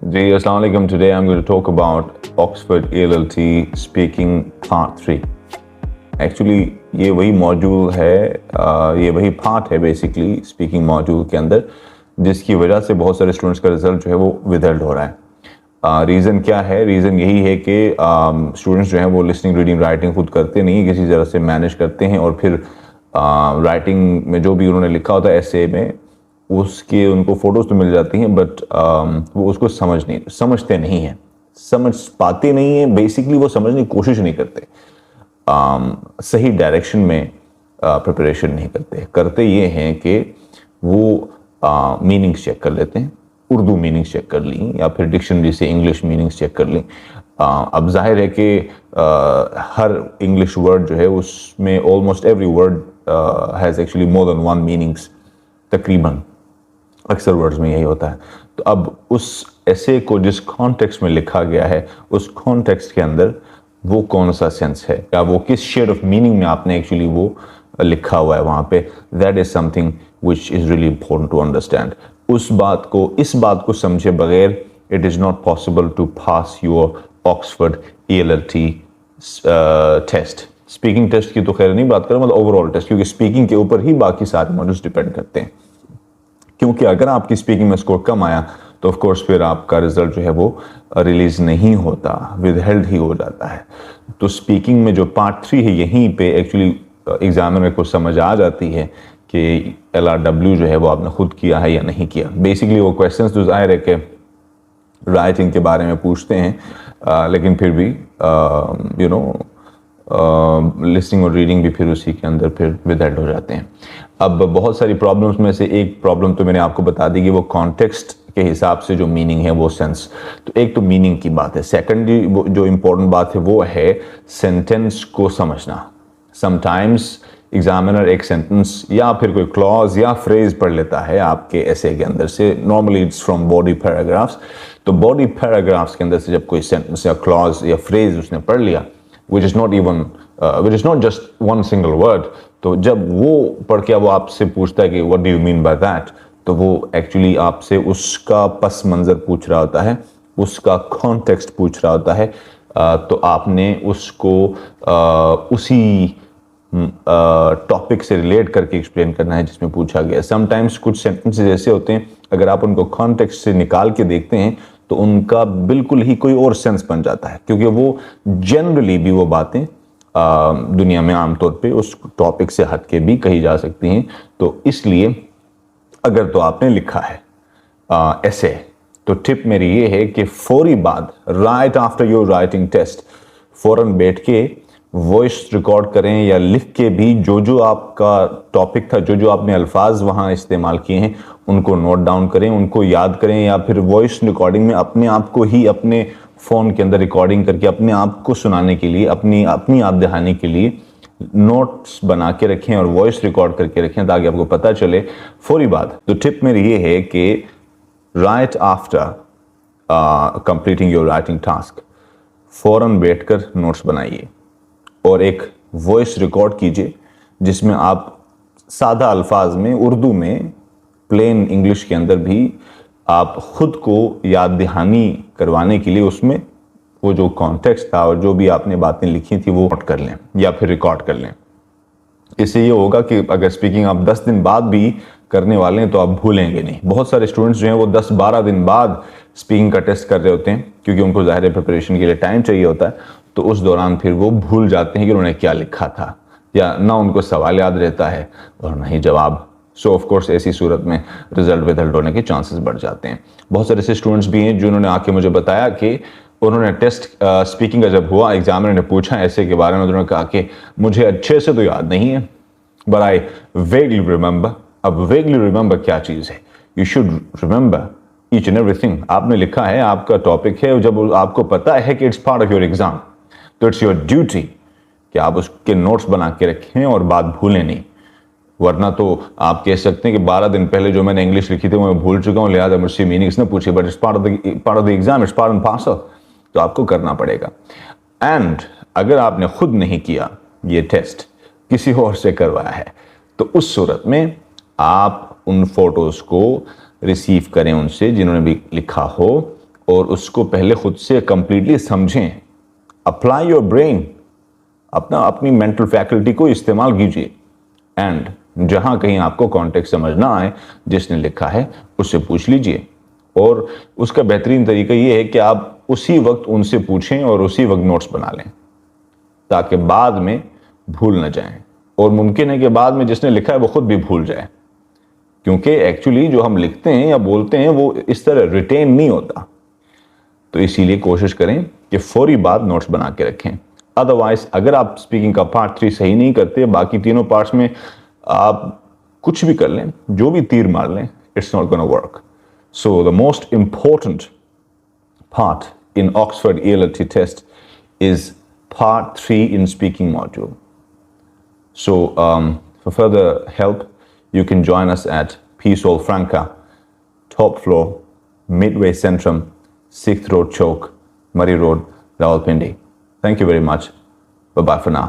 जी अस्सलाम वालेकुम. Today I'm going to talk about Oxford ALLT Speaking Part 3. Actually ये वही मॉड्यूल है, ये वही पार्ट है बेसिकली स्पीकिंग मॉड्यूल के अंदर, जिसकी वजह से बहुत सारे स्टूडेंट्स का रिजल्ट जो है वो विदहेल्ड हो रहा है. रीज़न क्या है? रीज़न यही है कि स्टूडेंट्स जो हैं वो लिसनिंग रीडिंग राइटिंग खुद करते नहीं, किसी तरह से मैनेज करते हैं और फिर राइटिंग में जो भी उन्होंने लिखा होता है एसे में उसके उनको फ़ोटोज़ तो मिल जाती हैं, बट वो उसको समझते नहीं हैं, समझ पाते नहीं हैं. बेसिकली वो समझने की कोशिश नहीं करते, सही डायरेक्शन में प्रिपरेशन नहीं करते ये हैं कि वो मीनिंग्स चेक कर लेते हैं, उर्दू मीनिंग्स चेक कर ली या फिर डिक्शनरी से इंग्लिश मीनिंग्स चेक कर ली. अब जाहिर है कि हर इंग्लिश वर्ड जो है उसमें almost every word has actually more than one meanings, तकरीबन अक्सर वर्ड्स में यही होता है. तो अब उस ऐसे को जिस कॉन्टेक्स्ट में लिखा गया है उस कॉन्टेक्स्ट के अंदर वो कौन सा सेंस है या वो किस शेड ऑफ मीनिंग में आपने एक्चुअली वो लिखा हुआ है वहाँ पे, that is something which is really important to understand. इस बात को समझे बगैर it is not possible to pass your Oxford ALLT test. Speaking test की तो खैर नहीं बात करें, मतलब ओवरऑल टेस्ट, क्योंकि स्पीकिंग के ऊपर ही बाकी सारे मॉड्यूल्स डिपेंड करते हैं. क्योंकि अगर आपकी स्पीकिंग में स्कोर कम आया तो ऑफ कोर्स फिर आपका रिजल्ट जो है वो रिलीज नहीं होता, विदहेल्ड ही हो जाता है. तो स्पीकिंग में जो पार्ट 3 है यहीं पे एक्चुअली एग्जामिनर को समझ आ जाती है कि LRW जो है वो आपने खुद किया है या नहीं किया. बेसिकली वो क्वेश्चंस तो जाहिर है कि राइटिंग के बारे में पूछते हैं, लेकिन फिर भी लिसनिंग और रीडिंग भी फिर उसी के अंदर फिर विदहेल्ड हो जाते हैं. अब बहुत सारी प्रॉब्लम्स में से एक प्रॉब्लम तो मैंने आपको बता दी कि वो कॉन्टेक्स्ट के हिसाब से जो मीनिंग है वो सेंस. तो एक तो मीनिंग की बात है. सेकेंडली जो इम्पोर्टेंट बात है वो है सेंटेंस को समझना. समटाइम्स एग्जामिनर एक सेंटेंस या फिर कोई क्लॉज या फ्रेज पढ़ लेता है आपके ऐसे के अंदर से. Normally it's from body paragraphs. तो बॉडी पैराग्राफ्स के अंदर से जब कोई सेंटेंस या क्लॉज या फ्रेज उसने पढ़ लिया which is not just one single word, तो जब वो पढ़ के वो आपसे पूछता है कि what do you mean by that, तो वो एक्चुअली आपसे उसका पस मंज़र पूछ रहा होता है, उसका कॉन्टेक्स्ट पूछ रहा होता है. तो आपने उसको उसी टॉपिक से रिलेट करके एक्सप्लेन करना है जिसमें पूछा गया. समटाइम्स कुछ सेंटेंसेस ऐसे होते हैं अगर आप उनको कॉन्टेक्स्ट से निकाल के देखते हैं तो उनका बिल्कुल ही कोई और सेंस बन जाता है, क्योंकि वो जनरली भी वो बातें दुनिया में आमतौर पे उस टॉपिक से हट के भी कही जा सकती हैं. तो इसलिए अगर तो आपने लिखा है ऐसे, तो टिप मेरी ये है कि फौरी बाद, right after your writing test, फौरन बैठ के वॉइस रिकॉर्ड करें या लिख के भी जो आपका टॉपिक था, जो आपने अल्फाज वहाँ इस्तेमाल किए हैं उनको नोट डाउन करें, उनको याद करें, या फिर वॉइस रिकॉर्डिंग में अपने आप को ही अपने फ़ोन के अंदर रिकॉर्डिंग करके अपने आप को सुनाने के लिए, अपनी याद दहानी के लिए नोट्स बना के रखें और वॉइस रिकॉर्ड करके रखें ताकि आपको पता चले फौरी बात. तो टिप मेरी ये है कि right after completing your writing task फ़ौरन बैठकर नोट्स बनाइए और एक वॉइस रिकॉर्ड कीजिए जिसमें आप सादा अल्फाज में, उर्दू में, प्लेन इंग्लिश के अंदर भी आप खुद को याद दहानी करवाने के लिए उसमें वो जो कॉन्टेक्स्ट था और जो भी आपने बातें लिखी थी वो नोट कर लें या फिर रिकॉर्ड कर लें. इससे ये होगा कि अगर स्पीकिंग आप 10 दिन बाद भी करने वाले हैं तो आप भूलेंगे नहीं. बहुत सारे स्टूडेंट्स जो हैं वो 10-12 दिन बाद स्पीकिंग का टेस्ट कर रहे होते हैं क्योंकि उनको ज़ाहिर प्रिपरेशन के लिए टाइम चाहिए होता है. तो उस दौरान फिर वो भूल जाते हैं कि उन्होंने क्या लिखा था, या ना उनको सवाल याद रहता है और ना ही जवाब. सो ऑफ कोर्स ऐसी सूरत में रिजल्ट विदहेल्ड होने के चांसेस बढ़ जाते हैं. बहुत सारे ऐसे स्टूडेंट्स भी हैं जिन्होंने आके मुझे बताया कि उन्होंने टेस्ट स्पीकिंग का जब हुआ, एग्जामिनर ने पूछा ऐसे के बारे में, उन्होंने कहा कि मुझे अच्छे से तो याद नहीं है, बट आई वेगली रिमेंबर. अब वेगली रिमेंबर क्या चीज़ है? You should remember each and everything. आपने लिखा है, आपका टॉपिक है, जब आपको पता है कि it's part of your exam, तो इट्स योर ड्यूटी कि आप उसके नोट्स बना के रखें और बात भूलें नहीं. वरना तो आप कह सकते हैं कि 12 दिन पहले जो मैंने इंग्लिश लिखी थी वो मैं भूल चुका हूँ, लिहाजा मुझसे मीनिंग्स ने पूछी, but it's part of the exam, it's part and parcel. तो आपको करना पड़ेगा. एंड अगर आपने खुद नहीं किया ये टेस्ट, किसी और से करवाया है, तो उस सूरत में आप उन फोटोज़ को रिसीव करें उनसे जिन्होंने भी लिखा हो, और उसको पहले खुद से कंप्लीटली समझें, अप्लाई योर ब्रेन, अपनी मेंटल फैकल्टी को इस्तेमाल कीजिए, एंड जहां कहीं आपको कॉन्टेक्स्ट समझ ना आए जिसने लिखा है उससे पूछ लीजिए। और उसका बेहतरीन तरीका ये है कि आप उसी वक्त उनसे पूछें और उसी वक्त नोट्स बना लें, ताकि बाद में भूल न जाएं, और मुमकिन है कि बाद में जिसने लिखा है वो खुद भी भूल जाए, क्योंकि एक्चुअली जो हम लिखते हैं या बोलते हैं वो इस तरह रिटेन नहीं होता। तो इसीलिए कोशिश करें कि फौरी बाद नोट्स बना के रखें। अदरवाइज अगर आप स्पीकिंग का पार्ट 3 सही नहीं करते, बाकी तीनों पार्ट्स में आप कुछ भी कर लें, जो भी तीर मार लें, it's not gonna work. So the most important part in Oxford ELT test is part 3 in speaking module. So for further help, you can join us at Peace Hall Franca, top floor, Midway Centrum, 6th Road Choke, Murray Road, Rawalpindi. Thank you very much. Bye-bye for now.